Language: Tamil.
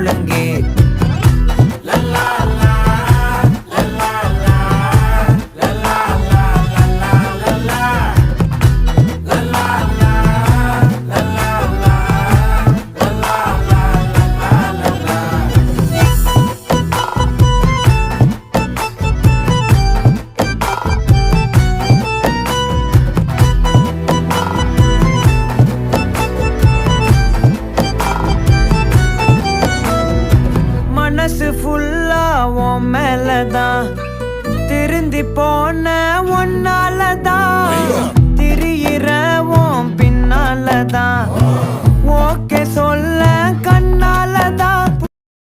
முழங்கே. மனசு ஃபுல்லா உன் மேலதான், திருந்தி போன ஒன்னாலதான், திரியிற உன் பின்னாலதான், ஓகே சொல்ல கண்ணாலதான்,